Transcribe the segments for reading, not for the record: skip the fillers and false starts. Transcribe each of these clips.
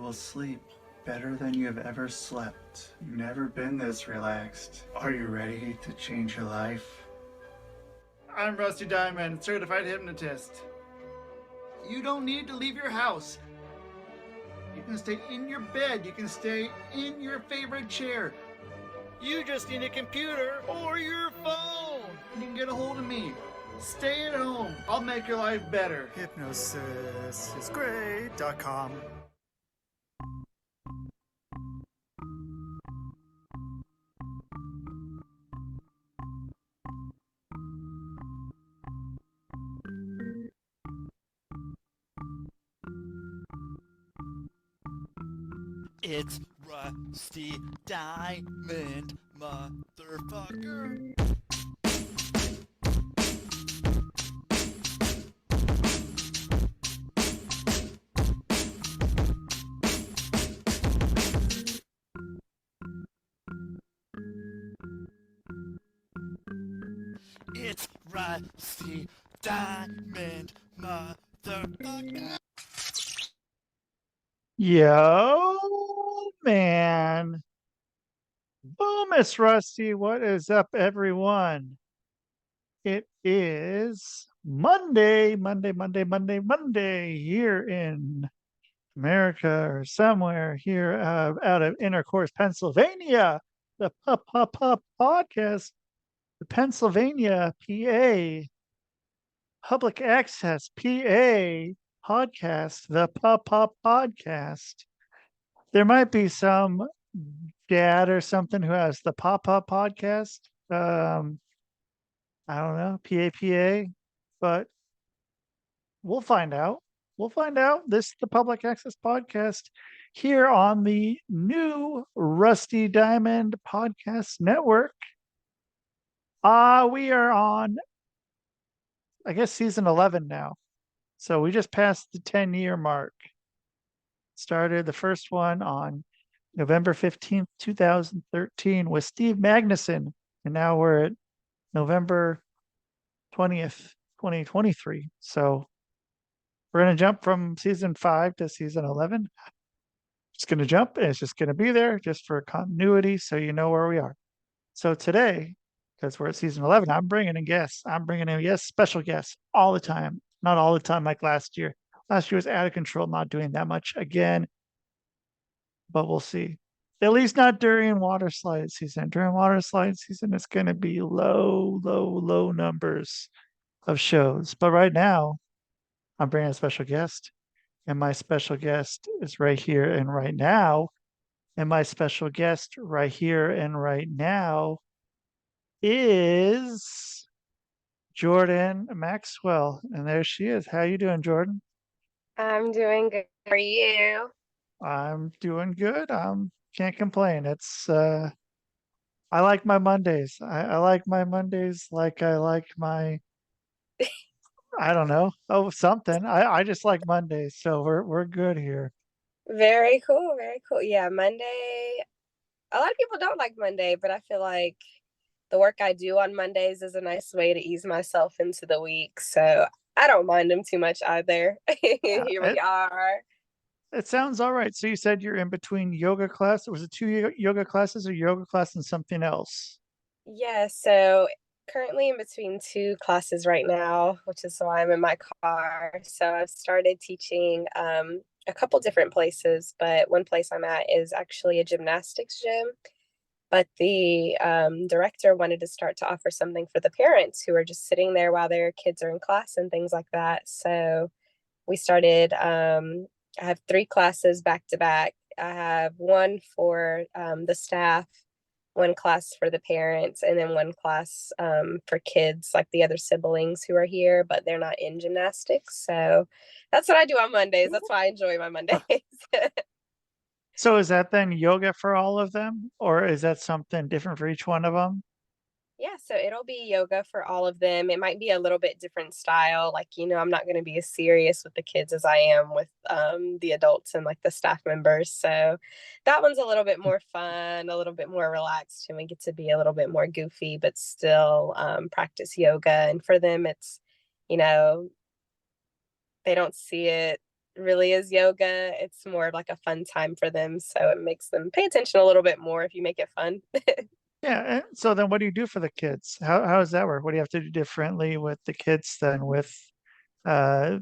will sleep better than you have ever slept. You've never been this relaxed. Are you ready to change your life? I'm Rusty Diamond, certified hypnotist. You don't need to leave your house. You can stay in your bed. You can stay in your favorite chair. You just need a computer or your phone. You can get a hold of me. Stay at home. I'll make your life better. Hypnosisisgreat.com. It's Rusty Diamond, motherfucker. It's Rusty Diamond, motherfucker. Yo, man. Boom, it's Rusty. What is up, everyone? It is Monday here in America or somewhere here out of Intercourse, Pennsylvania. The podcast, the Pennsylvania, PA, public access, PA podcast, the podcast. There might be some dad or something who has the pop-up podcast. I don't know, PAPA, but we'll find out. We'll find out. This is the public access podcast here on the new Rusty Diamond Podcast Network. We are on, I guess, season 11 now. So we just passed the 10-year mark. Started the first one on November 15th, 2013 with Steve Magnuson. And now we're at November 20th, 2023. So we're going to jump from season 5 to season 11. Just going to jump and it's just going to be there just for continuity so you know where we are. So today, because we're at season 11, I'm bringing in guests. I'm bringing in special guests all the time. Not all the time like last year. Last year was out of control, not doing that much again. But we'll see. At least not during water slide season. During water slide season, it's going to be low numbers of shows. But right now, I'm bringing a special guest. And my special guest is right here and right now. And my special guest right here and right now is Jordan Maxwell. And there she is. How you doing, Jordan? I'm doing good. How are you? I'm doing good. Can't complain. It's I like my Mondays. I like my Mondays like I like my I don't know. Oh, something. I just like Mondays, so we're good here. Very cool, very cool. Yeah, Monday. A lot of people don't like Monday, but I feel like the work I do on Mondays is a nice way to ease myself into the week. So I don't mind them too much either. Here we are. It sounds all right. So you said you're in between yoga class. Was it 2 yoga classes or yoga class and something else? Yeah, so currently in between 2 classes right now, which is why I'm in my car. So I've started teaching a couple different places, but one place I'm at is actually a gymnastics gym. But the director wanted to start to offer something for the parents who are just sitting there while their kids are in class and things like that. So we started, I have 3 classes back to back. I have one for the staff, one class for the parents, and then one class for kids, like the other siblings who are here, but they're not in gymnastics. So that's what I do on Mondays. That's why I enjoy my Mondays. So is that then yoga for all of them, or is that something different for each one of them? Yeah, so it'll be yoga for all of them. It might be a little bit different style. Like, I'm not going to be as serious with the kids as I am with the adults and like the staff members. So that one's a little bit more fun, a little bit more relaxed, and we get to be a little bit more goofy, but still practice yoga. And for them, it's, they don't see it really is yoga. It's more of like a fun time for them. So it makes them pay attention a little bit more if you make it fun. Yeah. And so then what do you do for the kids? How does that work? What do you have to do differently with the kids than with uh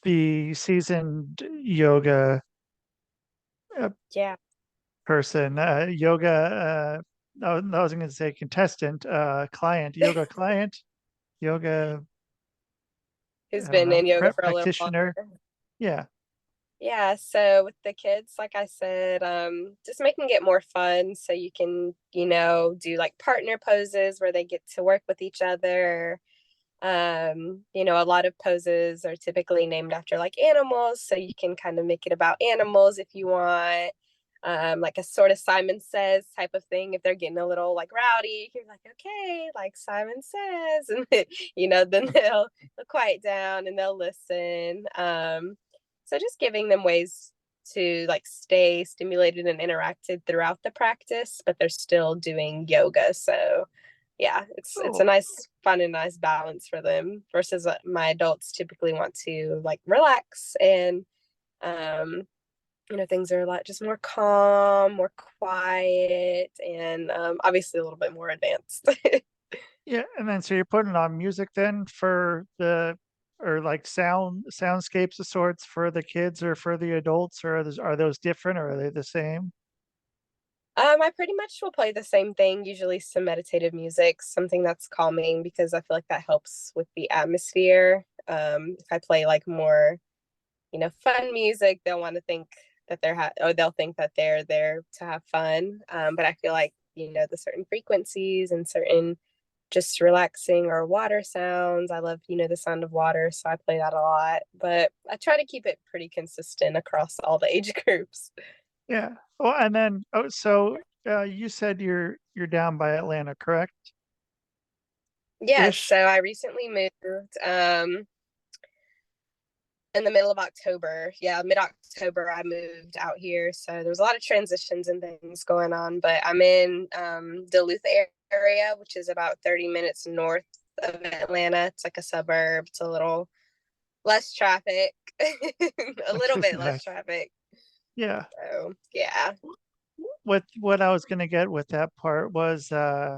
the seasoned yoga uh, Yeah. person? Yoga I wasn't gonna say contestant, client, yoga client, yoga, Who's I don't been know, in yoga for a little practitioner. longer. Yeah. Yeah, so with the kids, like I said, just making it more fun so you can, do like partner poses where they get to work with each other. A lot of poses are typically named after like animals, so you can kind of make it about animals if you want. Like a sort of Simon Says type of thing. If they're getting a little like rowdy, you're like, okay, like Simon Says, and then they'll quiet down and they'll listen. So just giving them ways to like stay stimulated and interacted throughout the practice, but they're still doing yoga. So yeah, it's a Oh, nice fun and nice balance for them versus my adults typically want to like relax and um things are a lot just more calm, more quiet, and obviously a little bit more advanced. yeah. And then so you're putting on music then for the or like soundscapes of sorts for the kids or for the adults, or are those different or are they the same? I pretty much will play the same thing, usually some meditative music, something that's calming because I feel like that helps with the atmosphere. If I play like more, fun music, they'll want to think that or they'll think that they're there to have fun. But I feel like, the certain frequencies and certain just relaxing or water sounds. I love, the sound of water, so I play that a lot. But I try to keep it pretty consistent across all the age groups. Yeah. Oh, and then so you said you're down by Atlanta, correct? Yes, so Ish. I recently moved in the middle of October. Yeah, mid-October I moved out here. So there was a lot of transitions and things going on, but I'm in Duluth area, which is about 30 minutes north of Atlanta. It's like a suburb. It's a little less traffic, a little bit less Nice. traffic. Yeah. So yeah. What I was gonna get with that part was uh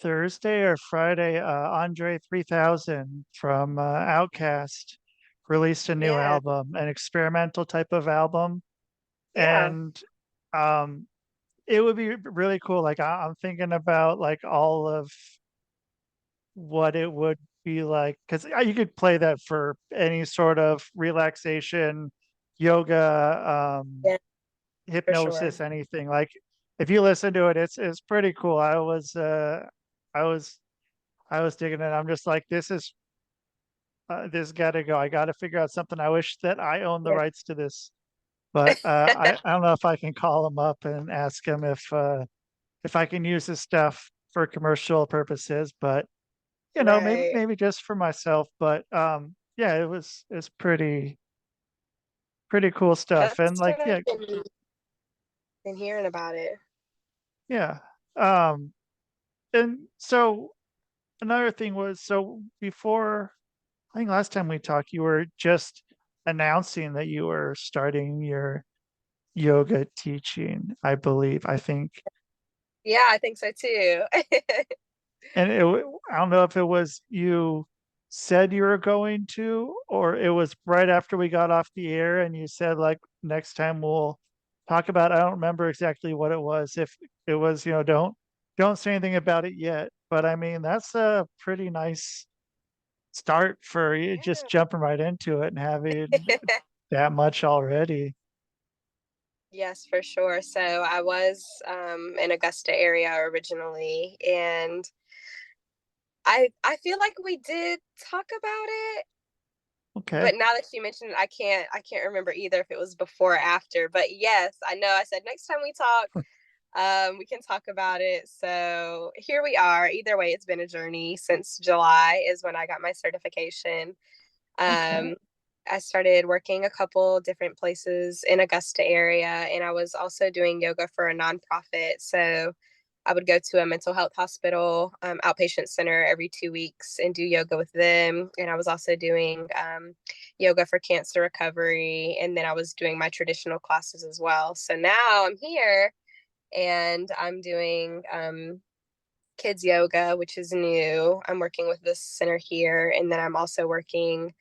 Thursday or Friday, Andre 3000 from Outkast released a new Yeah. album, an experimental type of album. Yeah. And um it would be really cool. Like I'm thinking about like all of what it would be like because you could play that for any sort of relaxation, yoga, Yeah, for sure. hypnosis, anything. Like if you listen to it, it's pretty cool. I was I was digging it. I'm just like, this got to go. I got to figure out something. I wish that I owned the Yeah. rights to this, but I don't know if I can call him up and ask him if I can use his stuff for commercial purposes. But Right. maybe just for myself. But yeah, it's pretty cool stuff. And That's like, what yeah, I've been hearing about it. yeah. Um, and so another thing was, so before, I think last time we talked, you were just announcing that you were starting your yoga teaching, I believe, I think. Yeah, I think so too. And I don't know if it was you said you were going to, or it was right after we got off the air and you said like next time we'll talk about, I don't remember exactly what it was. If it was, don't say anything about it yet. But I mean, that's a pretty nice start for you just jumping right into it and having that much already. Yes, for sure. So I was in Augusta area originally, and I feel like we did talk about it, Okay. but now that you mentioned it, I can't remember either if it was before or after. But yes, I know I said next time we talk, we can talk about it. So here we are. Either way, it's been a journey since July is when I got my certification. Okay. Um, I started working a couple different places in Augusta area, and I was also doing yoga for a nonprofit. So I would go to a mental health hospital outpatient center every 2 weeks and do yoga with them. And I was also doing yoga for cancer recovery, and then I was doing my traditional classes as well. So now I'm here and I'm doing kids yoga, which is new. I'm working with this center here, and then I'm also working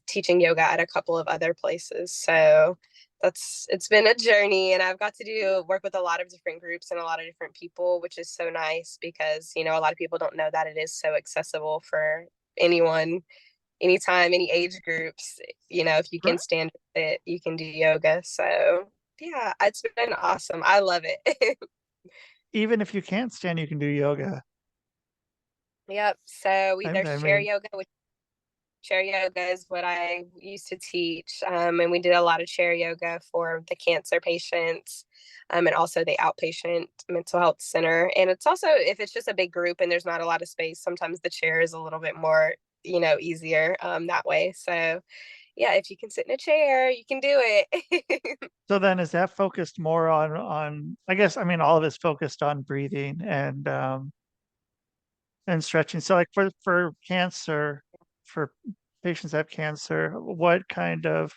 teaching yoga at a couple of other places. So it's been a journey, and I've got to do work with a lot of different groups and a lot of different people, which is so nice because, you know, a lot of people don't know that it is so accessible for anyone, anytime, any age groups. You know, if you can stand it, you can do yoga. So yeah, it's been awesome. I love it. Even if you can't stand, you can do yoga. Yep. So I there's chair mean, yoga, which chair yoga is what I used to teach. And we did a lot of chair yoga for the cancer patients, and also the outpatient mental health center. And it's also, if it's just a big group and there's not a lot of space, sometimes the chair is a little bit more, you know, easier that way. So yeah, if you can sit in a chair, you can do it. so then is that focused more on, I guess, I mean, all of it's focused on breathing and stretching. So like for cancer, for patients that have cancer, what kind of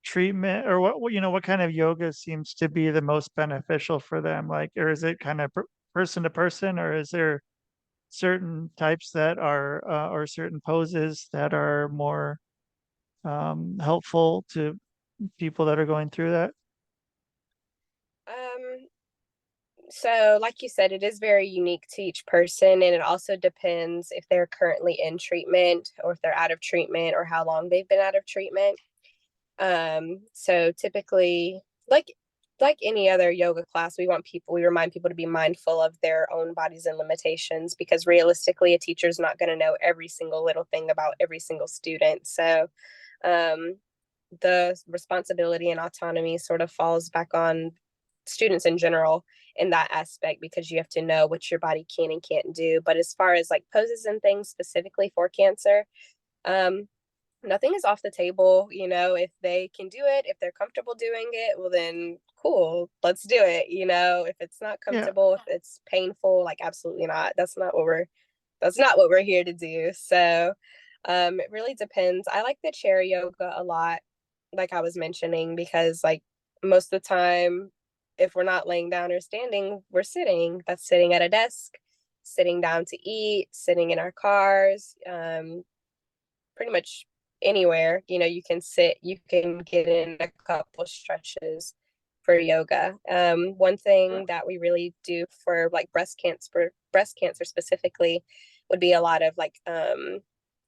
treatment or what kind of yoga seems to be the most beneficial for them? Like, or is it kind of person to person, or is there certain types that are or certain poses that are more helpful to people that are going through that? um, so like you said, it is very unique to each person, and it also depends if they're currently in treatment or if they're out of treatment or how long they've been out of treatment. So typically, like like any other yoga class, we remind people to be mindful of their own bodies and limitations, because realistically a teacher's not going to know every single little thing about every single student. So um the responsibility and autonomy sort of falls back on students in general in that aspect, because you have to know what your body can and can't do. But as far as like poses and things specifically for cancer, um nothing is off the table. You know, if they can do it, if they're comfortable doing it, well then cool, let's do it. You know, if it's not Yeah. comfortable, if it's painful, like absolutely not. That's not what we're here to do. So it really depends. I like the chair yoga a lot, like I was mentioning, because like most of the time, if we're not laying down or standing, we're sitting. That's sitting at a desk, sitting down to eat, sitting in our cars, pretty much anywhere. You know, you can sit, you can get in a couple stretches for yoga. One thing that we really do for like breast cancer specifically would be a lot of like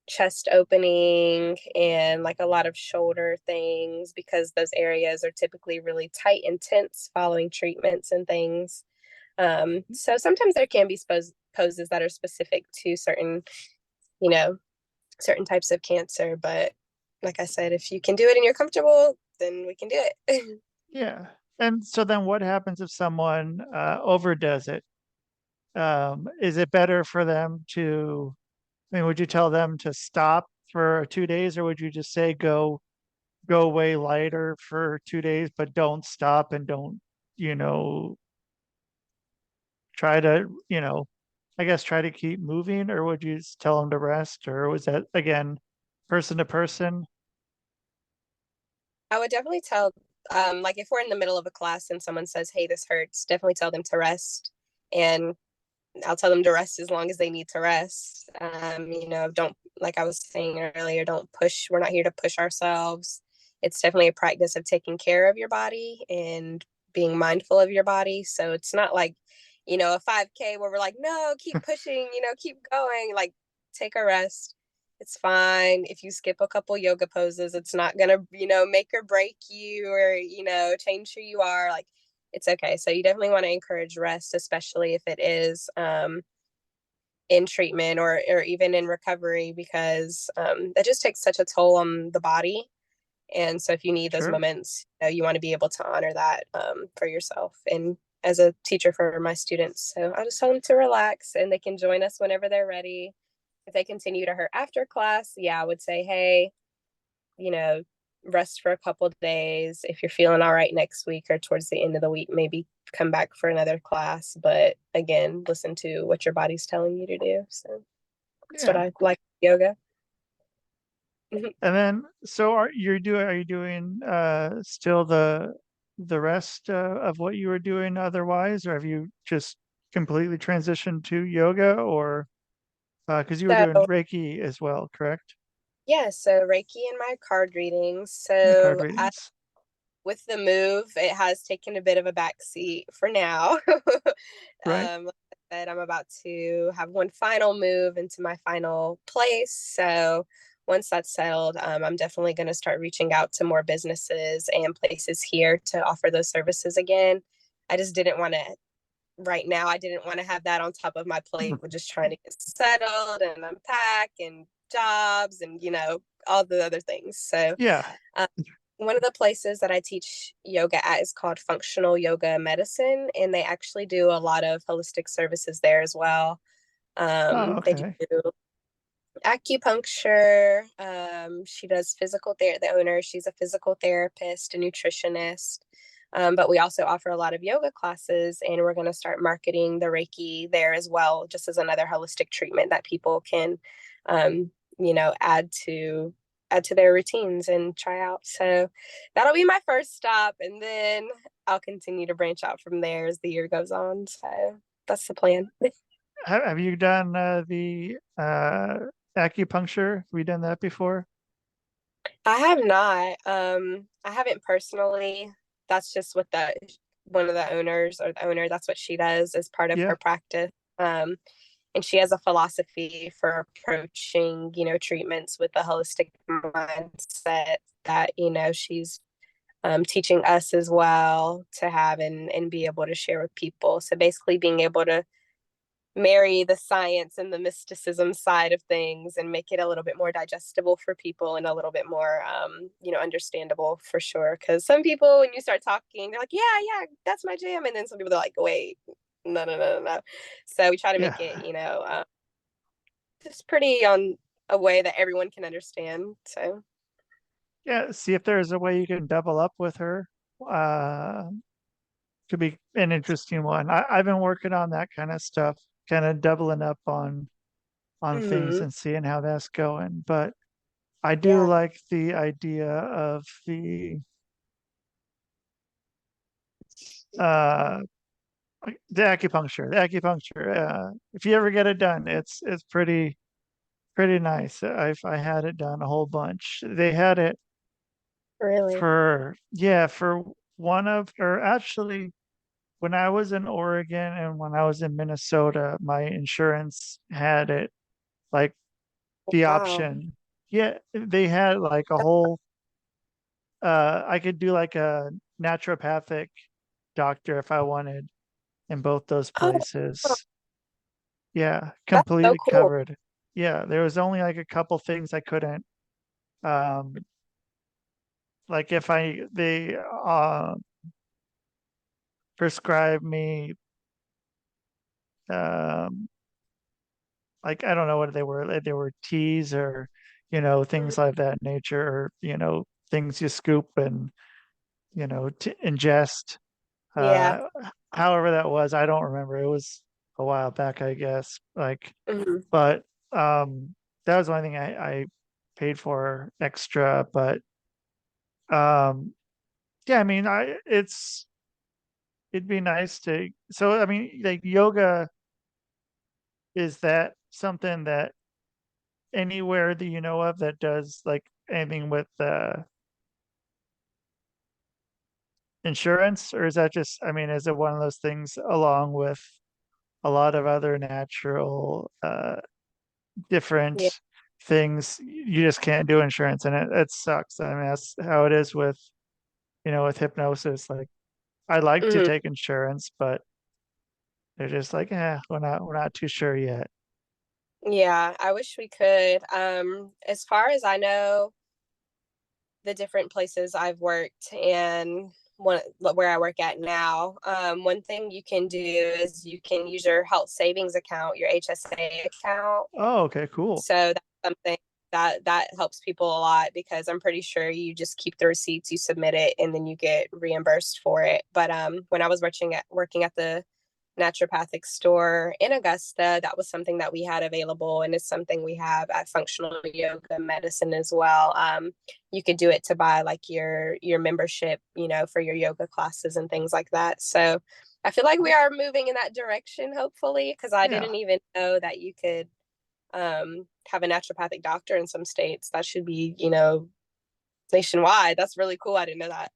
chest opening and like a lot of shoulder things, because those areas are typically really tight and tense following treatments and things. So sometimes there can be poses that are specific to certain, you know, certain types of cancer. But like I said, if you can do it and you're comfortable, then we can do it. Yeah. And so then what happens if someone overdoes it? Is it better for them to, I mean, would you tell them to stop for 2 days, or would you just say go way lighter for 2 days, but don't stop and don't, you know, try to, I guess try to keep moving, or would you just tell them to rest, or was that again person to person? I would definitely tell, like if we're in the middle of a class and someone says, hey, this hurts, definitely tell them to rest. And I'll tell them to rest as long as they need to rest. You know, don't, like I was saying earlier, don't push. We're not here to push ourselves. It's definitely a practice of taking care of your body and being mindful of your body. So it's not like, you know, a 5K where we're like, no, keep pushing, you know, keep going. Like, take a rest. It's fine if you skip a couple yoga poses. It's not gonna, you know, make or break you, or, you know, change who you are. Like, it's okay. So you definitely want to encourage rest, especially if it is in treatment or even in recovery, because that just takes such a toll on the body. And so if you need those Sure. moments, you know, you want to be able to honor that for yourself and as a teacher for my students. So I'll just tell them to relax, and they can join us whenever they're ready. If they continue to hurt after class, yeah, I would say, hey, you know, rest for a couple of days. If you're feeling all right next week or towards the end of the week, maybe come back for another class. But again, listen to what your body's telling you to do. So that's what Yeah. I like yoga. And then, so are you doing still the rest of what you were doing otherwise, or have you just completely transitioned to yoga, or because you were doing So Reiki as well, correct? yeah, so Reiki and my card readings. The card So readings, with the move, it has taken a bit of a backseat for now. right? Like I said, I'm about to have one final move into my final place. So once that's settled, I'm definitely going to start reaching out to more businesses and places here to offer those services again. I just didn't want to, right now, I didn't want to have that on top of my plate with just trying to get settled and unpack and jobs and, all the other things. So, Yeah. um, one of the places that I teach yoga at is called Functional Yoga Medicine, and they actually do a lot of holistic services there as well. Oh, They okay. do acupuncture. She does physical therapy. The owner, she's a physical therapist, a nutritionist. But we also offer a lot of yoga classes, and we're going to start marketing the Reiki there as well, just as another holistic treatment that people can, add to their routines and try out. So that'll be my first stop, and then I'll continue to branch out from there as the year goes on. So that's the plan. Have you done the acupuncture? Have we done that before? I have not. I haven't personally. That's just what the one of the owners or the owner, that's what she does as part of Yeah. her practice. And she has a philosophy for approaching, treatments with a holistic mindset that, she's teaching us as well to have and be able to share with people. So basically being able to marry the science and the mysticism side of things and make it a little bit more digestible for people and a little bit more understandable for sure, because some people when you start talking they're like yeah that's my jam, and then some people they're like wait, no. So we try to Yeah. make it just pretty on a way that everyone can understand. So Yeah. See if there's a way you can double up with her. Uh, could be an interesting one. I've been working on that kind of stuff, kind of doubling up on things mm-hmm. and seeing how that's going. But I do Yeah. like the idea of uh the acupuncture. The acupuncture. If you ever get it done, it's pretty nice. I had it done a whole bunch. They had it Really? for one of, or actually when I was in Oregon and when I was in Minnesota, my insurance had it like the Wow. option. Yeah, they had like a whole I could do like a naturopathic doctor if I wanted in both those Oh, places. Yeah, that's so completely cool. covered. Yeah, there was only like a couple things I couldn't um like if they prescribe me um like I don't know what they were. Like, they were teas or things Mhm. like that nature, or things you scoop and to ingest. Yeah. Uh, however that was, I don't remember. It was a while back, I guess. Like, Hmm. but that was the only thing I paid for extra. But um, yeah, I mean, it'd be nice to. So I mean, like yoga, is that something that anywhere that you know of that does like anything with insurance, or is that just, I mean, is it one of those things along with a lot of other natural Yeah. different things you just can't do insurance, and it sucks. I mean, that's how it is with with hypnosis. Like I like to Hmm. take insurance, but they're just like, we're not too sure yet. Yeah, I wish we could. As far as I know, the different places I've worked and where I work at now, one thing you can do is you can use your health savings account, your HSA account. Oh, okay, cool. So that's something that helps people a lot, because I'm pretty sure you just keep the receipts, you submit it, and then you get reimbursed for it. But when I was working at the naturopathic store in Augusta. That was something that we had available, and it's something we have at Functional Yoga Medicine as well. You could do it to buy like your membership, for your yoga classes and things like that. So I feel like we are moving in that direction, hopefully, because I didn't even know that you could have a naturopathic doctor in some states. That should be, nationwide. That's really cool. I didn't know that.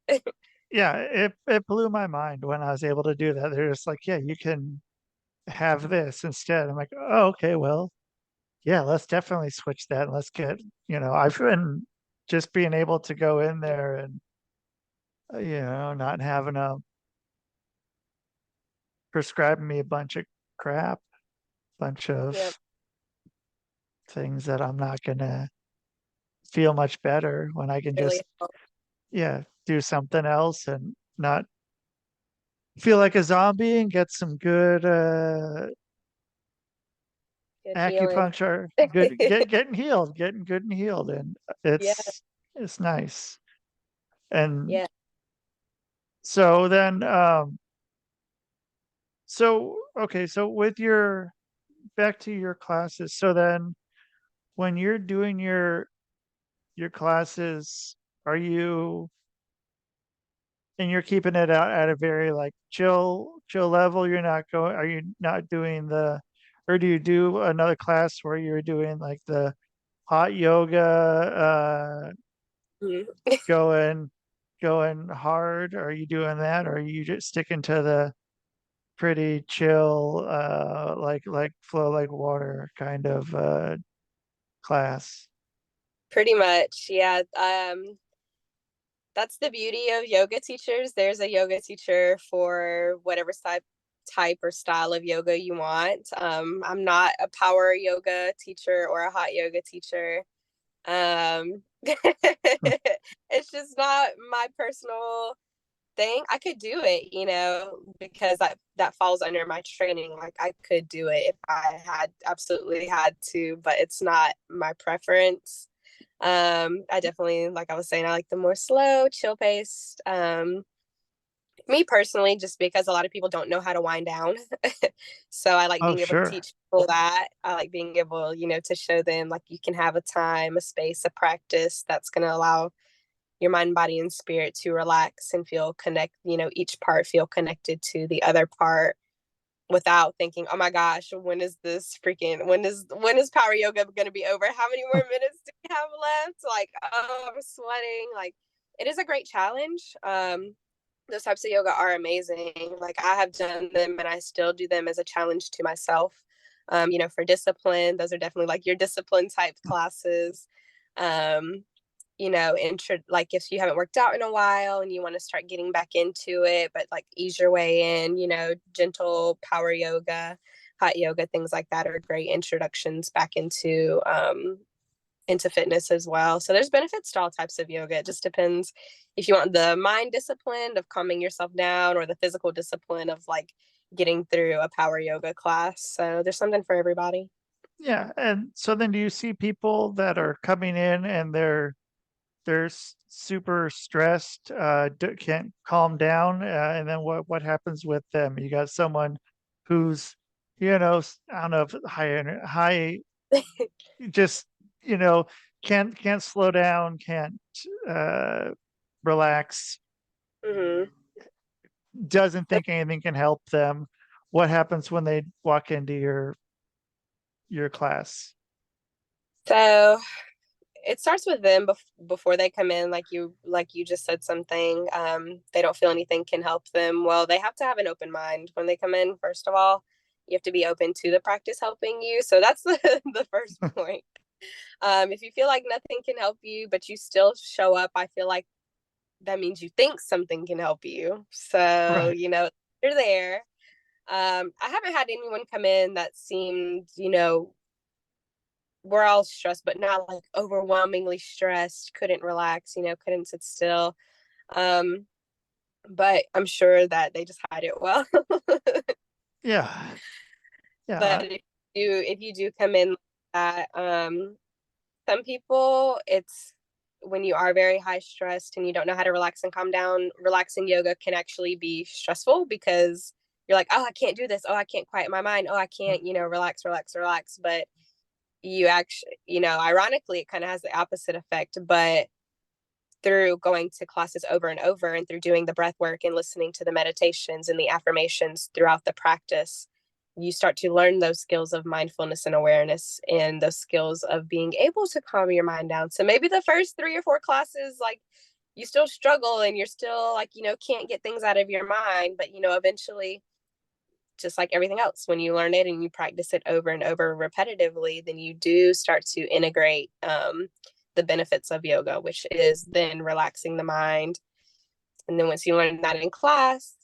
Yeah, it blew my mind when I was able to do that. They're just like, yeah, you can have this instead. I'm like, oh, okay, well, yeah, let's definitely switch that. Let's get, I've been just being able to go in there and, not having a prescribe me a bunch of crap, bunch Yep. of things that I'm not gonna feel much better when I can Really just, do something else and not feel like a zombie and get some good good healing. acupuncture, getting good and healed, and Yeah. it's nice. And Yeah. so then, so okay, so with your back to your classes, so then when you're doing your classes, are you and you're keeping it out at a very like chill level? You're not going, are you not doing or do you do another class where you're doing like the hot yoga, Mhm. going hard? Are you doing that, or are you just sticking to the pretty chill, like flow like water kind of class? Pretty much. Yeah. That's the beauty of yoga teachers. There's a yoga teacher for whatever type or style of yoga you want. I'm not a power yoga teacher or a hot yoga teacher. It's just not my personal thing. I could do it, because that falls under my training. Like I could do it if I had absolutely had to, but it's not my preference. I definitely, like I was saying, I like the more slow, chill paced. Me personally, just because a lot of people don't know how to wind down. So I like Oh, being able to sure. teach people that. I like being able, to show them like you can have a time, a space, a practice that's going to allow your mind, body, and spirit to relax and feel each part feel connected to the other part without thinking, oh my gosh, when is power yoga going to be over? How many more minutes do we have left? Like, oh, I'm sweating. Like, it is a great challenge. Those types of yoga are amazing. Like, I have done them and I still do them as a challenge to myself. For discipline, those are definitely like your discipline type classes. Um, like if you haven't worked out in a while and you want to start getting back into it, but like ease your way in, gentle power yoga, hot yoga, things like that are great introductions back into fitness as well. So there's benefits to all types of yoga. It just depends if you want the mind discipline of calming yourself down or the physical discipline of like getting through a power yoga class. So there's something for everybody. Yeah, and so then do you see people that are coming in and they're super stressed, can't calm down, and then what happens with them? You got someone who's, I don't know if high, just, you know, can't slow down, can't uh, relax, Mm-hmm. doesn't think anything can help them. What happens when they walk into your class? So it starts with them before they come in, like you just said something. They don't feel anything can help them. Well, they have to have an open mind when they come in. First of all, you have to be open to the practice helping you. So that's the first point. If you feel like nothing can help you but you still show up, I feel like that means you think something can help you. So Right. you're there. I haven't had anyone come in that seemed, we're all stressed, but not like overwhelmingly stressed, couldn't relax, couldn't sit still. Um, but I'm sure that they just hide it well. Yeah. Yeah. But if you do come in like that, some people it's when you are very high stressed and you don't know how to relax and calm down, relaxing yoga can actually be stressful because you're like, oh, I can't do this. Oh, I can't quiet my mind. Oh, I can't, relax, relax, relax. But you actually, ironically, it kind of has the opposite effect. But through going to classes over and over and through doing the breath work and listening to the meditations and the affirmations throughout the practice, you start to learn those skills of mindfulness and awareness and those skills of being able to calm your mind down. So maybe the first 3 or 4 classes, like, you still struggle and you're still like, can't get things out of your mind. But, eventually, just like everything else, when you learn it and you practice it over and over repetitively, then you do start to integrate the benefits of yoga, which is then relaxing the mind. And then once you learn that in class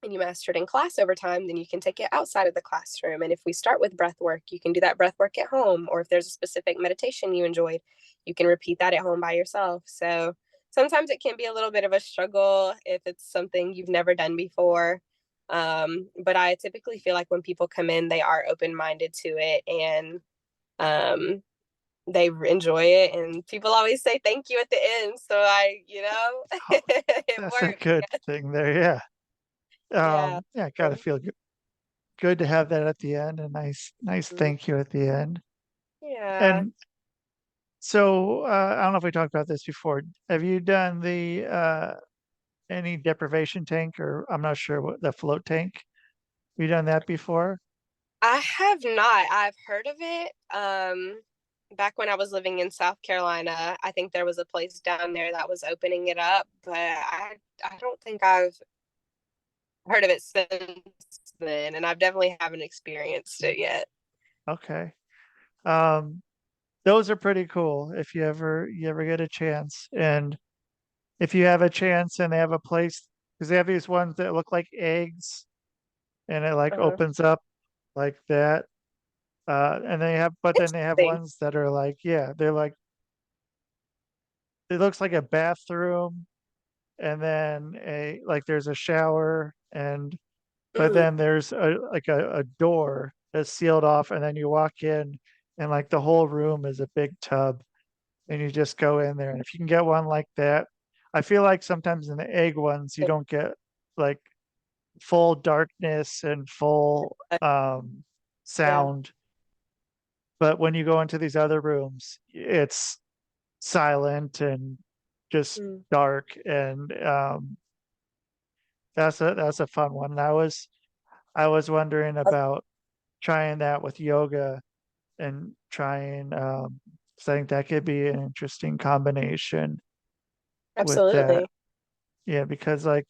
and you master it in class over time, then you can take it outside of the classroom. And if we start with breath work, you can do that breath work at home. Or if there's a specific meditation you enjoyed, you can repeat that at home by yourself. So sometimes it can be a little bit of a struggle if it's something you've never done before. But I typically feel like when people come in, they are open-minded to it, and they enjoy it, and people always say thank you at the end. So it That's a works. good thing there. Yeah. Yeah. Yeah, gotta feel good to have that at the end. A nice thank you at the end. Yeah. And so I don't know if we talked about this before. Have you done the any deprivation tank, or I'm not sure what the float tank? Have you done that before? I have not. I've heard of it. Back when I was living in South Carolina, I think there was a place down there that was opening it up, but I don't think I've heard of it since then, and I've definitely haven't experienced it yet. Okay. Um, those are pretty cool if you ever get a chance. And if you have a chance and they have a place, because they have these ones that look like eggs and it like Uh-huh. opens up like that. And then they have Interesting. ones that are like, yeah, they're like, it looks like a bathroom, and then like there's a shower, but Mm, then there's a door that's sealed off, and then you walk in, and like the whole room is a big tub, and you just go in there. And if you can get one like that, I feel like sometimes in the egg ones you don't get like full darkness and full yeah. sound, but when you go into these other rooms, it's silent and just Mm. dark. And that's a fun one. And I was wondering about trying that with yoga and trying so I think that could be an interesting combination with that. Absolutely. Yeah, because like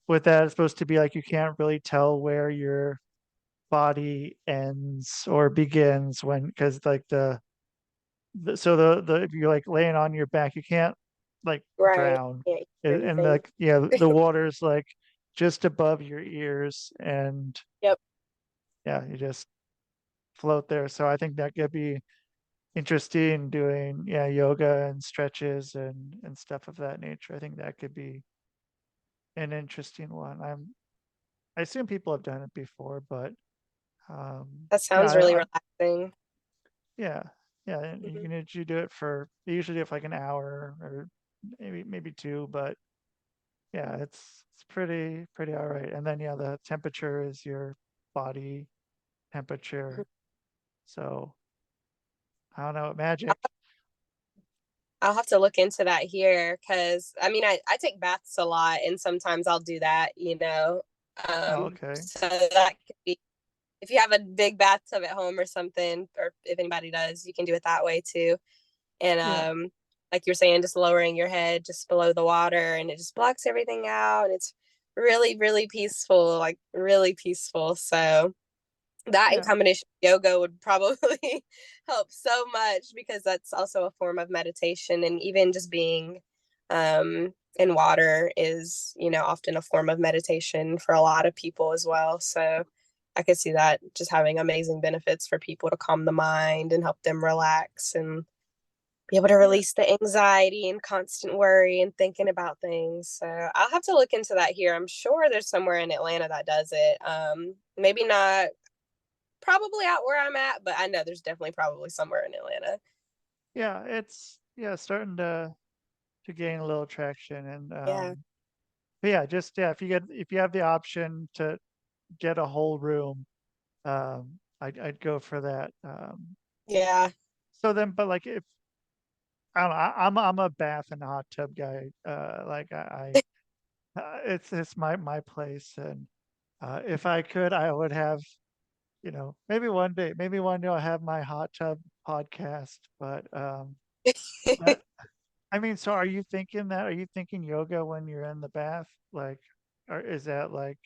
with that it's supposed to be like you can't really tell where your body ends or begins when, because like so the if you're like laying on your back, you can't like Right. drown. Can't hear And anything. like, yeah, the water's like just above your ears, and Yep. yeah, you just float there. So I think that could be interesting doing, yeah, yoga and stretches and stuff of that nature. I think that could be an interesting one. I assume people have done it before, but That yeah, sounds really relaxing. yeah, yeah, and you Mhm. can usually do it for, they usually do it for like an hour or maybe two, but yeah, it's pretty all right. And then yeah, the temperature is your body temperature. So I don't know, magic. I'll have to look into that here because I mean I take baths a lot and sometimes I'll do that. Oh, okay. So that could be if you have a big bathtub at home or something, or if anybody does, you can do it that way too. And Yeah, like you're saying, just lowering your head just below the water and it just blocks everything out. And it's really, really peaceful, like really peaceful. So that in yeah, combination with yoga would probably help so much because that's also a form of meditation. And even just being in water is, often a form of meditation for a lot of people as well. So I could see that just having amazing benefits for people to calm the mind and help them relax and be able to yeah, release the anxiety and constant worry and thinking about things. So I'll have to look into that here. I'm sure there's somewhere in Atlanta that does it. Maybe not probably out where I'm at, but I know there's definitely probably somewhere in Atlanta. yeah. It's yeah starting to gain a little traction. And Yeah. but yeah, just yeah, if you have the option to get a whole room, I'd go for that. Yeah. So then, but like if I don't know, I'm a bath and hot tub guy. Like it's my place, and if I could, I would have, maybe one day I'll have my hot tub podcast. But that, I mean, so are you thinking that? Are you thinking yoga when you're in the bath? Like, or is that like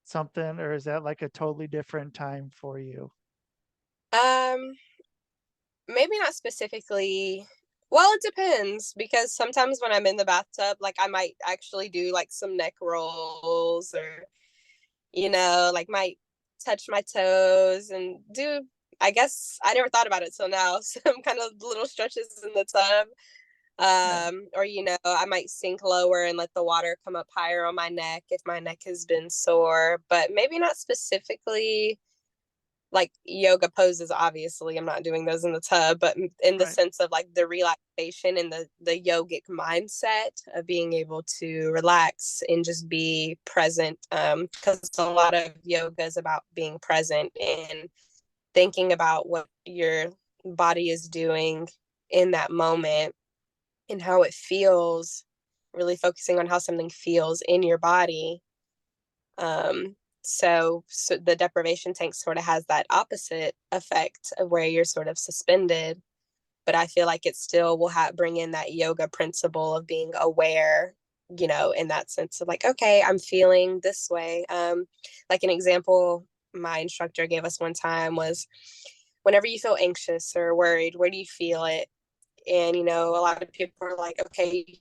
something, or is that like a totally different time for you? Um, maybe not specifically. Well, it depends because sometimes when I'm in the bathtub, like I might actually do like some neck rolls or, like might touch my toes and do, I guess I never thought about it till now, some kind of little stretches in the tub. Yeah, Or, I might sink lower and let the water come up higher on my neck if my neck has been sore, but maybe not specifically like yoga poses. Obviously I'm not doing those in the tub, but in the right, sense of like the relaxation and the yogic mindset of being able to relax and just be present, because a lot of yoga is about being present and thinking about what your body is doing in that moment and how it feels, really focusing on how something feels in your body. So the deprivation tank sort of has that opposite effect of where you're sort of suspended, but I feel like it still will bring in that yoga principle of being aware, in that sense of like, okay, I'm feeling this way. Like an example my instructor gave us one time was, whenever you feel anxious or worried, where do you feel it? And a lot of people are like, okay, you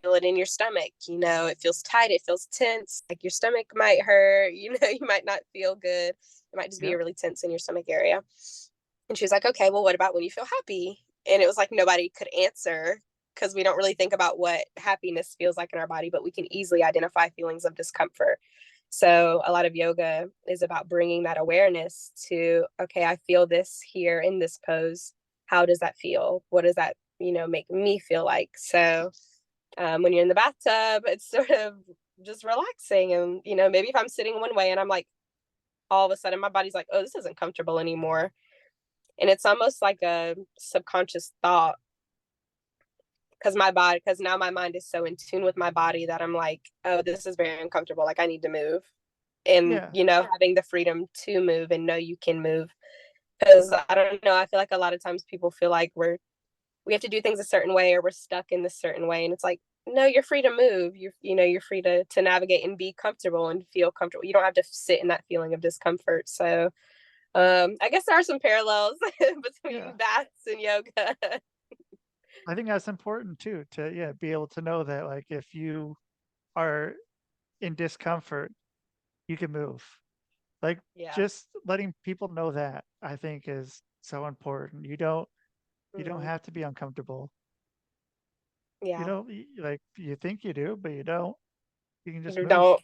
feel it in your stomach, it feels tight, it feels tense, like your stomach might hurt, you might not feel good, it might just be yep, really tense in your stomach area. And she was like, okay, well, what about when you feel happy? And it was like nobody could answer because we don't really think about what happiness feels like in our body, but we can easily identify feelings of discomfort. So a lot of yoga is about bringing that awareness to, okay, I feel this here in this pose. How does that feel? What does that, make me feel like? So when you're in the bathtub, it's sort of just relaxing. And, maybe if I'm sitting one way and I'm like, all of a sudden my body's like, oh, this isn't comfortable anymore. And it's almost like a subconscious thought because now my mind is so in tune with my body that I'm like, oh, this is very uncomfortable. Like I need to move. And, yeah, having the freedom to move and know you can move. Because I don't know, I feel like a lot of times people feel like we have to do things a certain way or we're stuck in this certain way. And it's like, no, you're free to move. You're free to navigate and be comfortable and feel comfortable. You don't have to sit in that feeling of discomfort. So I guess there are some parallels yeah. between baths and yoga. I think that's important too, to be able to know that like if you are in discomfort, you can move. Like Yeah. just letting people know that I think is so important. You don't Mm, have to be uncomfortable. You yeah. don't like you think you do, but you don't. You can just You move. don't.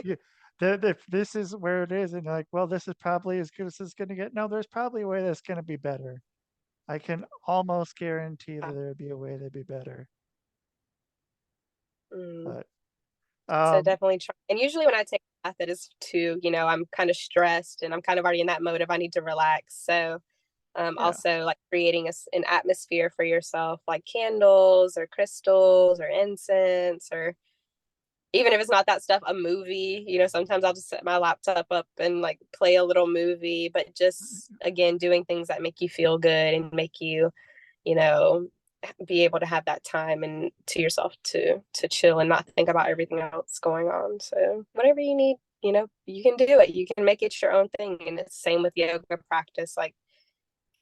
You, if this is where it is, and you're like, well, this is probably as good as it's going to get. No, there's probably a way that's going to be better. I can almost guarantee that there'd be a way that'd be better. Mm. But So um, definitely try. And usually when I take a bath, it is to, I'm kind of stressed and I'm kind of already in that mode of I need to relax. So yeah, also like creating an atmosphere for yourself, like candles or crystals or incense, or even if it's not that stuff, a movie. Sometimes I'll just set my laptop up and like play a little movie, but just again, doing things that make you feel good and make you, you know, be able to have that time and to yourself to chill and not think about everything else going on. So whatever you need, you can do it. You can make it your own thing. And it's the same with yoga practice. Like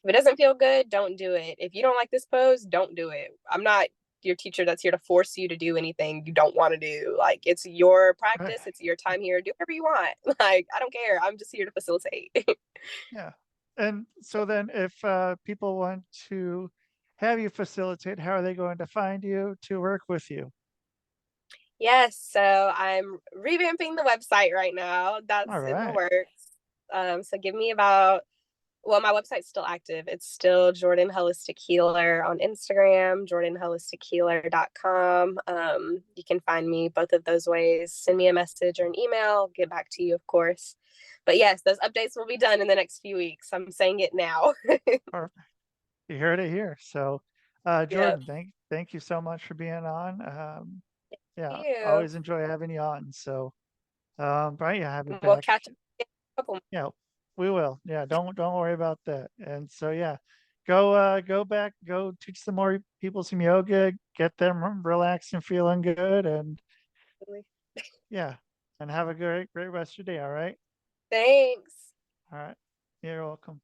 if it doesn't feel good, don't do it. If you don't like this pose, don't do it. I'm not your teacher that's here to force you to do anything you don't want to do. Like it's your right, practice, it's your time here. Do whatever you want. Like I don't care. I'm just here to facilitate. yeah. And so then, if people want to have you facilitate, how are they going to find you to work with you? Yes, so I'm revamping the website right now. All That's in the right. works. So give me about Well, my website's still active. It's still Jordan Holistic Healer on Instagram, jordanholistichealer.com. You can find me both of those ways. Send me a message or an email. I'll get back to you, of course. But yes, those updates will be done in the next few weeks. I'm saying it now. Perfect. You heard it here. So, Jordan, thank you so much for being on. Yeah, you. always enjoy having you on. So, right, yeah, have you We'll back. catch up in a couple. Yeah, we will. Yeah, don't worry about that. And so, yeah, go back, go teach some more people some yoga, get them relaxed and feeling good, and yeah, and have a great rest of your day. All right. Thanks. All right. You're welcome.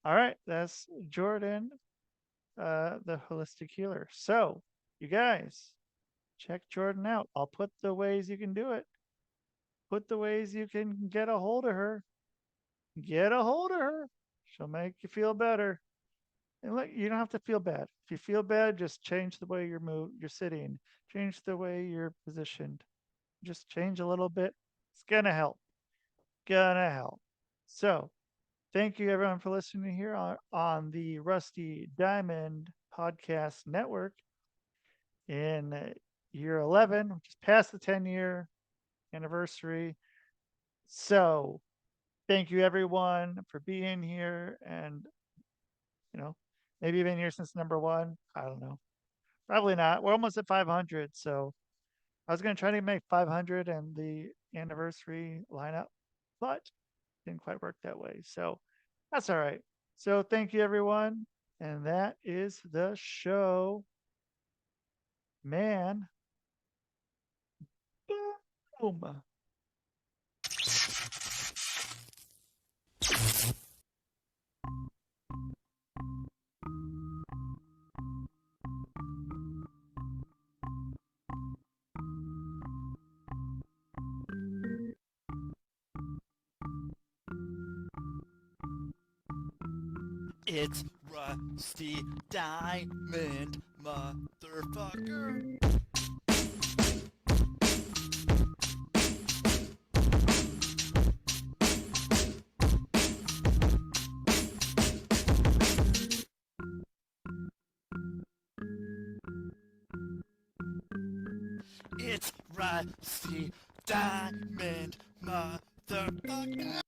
All right, that's Jordan, the holistic healer. So, you guys, check Jordan out. I'll put the ways you can do it. Put the ways you can get a hold of her. Get a hold of her. She'll make you feel better. And look, you don't have to feel bad. If you feel bad, just change the way you're sitting. Change the way you're positioned. Just change a little bit. It's gonna help. Gonna help. So, thank you everyone for listening here on the Rusty Diamond Podcast Network in year 11, which is past the 10-year anniversary. So, thank you everyone for being here, and maybe you've been here since number 1. I don't know. Probably not. We're almost at 500, so I was going to try to make 500 and the anniversary lineup, but didn't quite work that way. So that's all right. So thank you everyone, and that is the show. Man. Boom. It's Rusty Diamond, motherfucker. It's Rusty Diamond, motherfucker.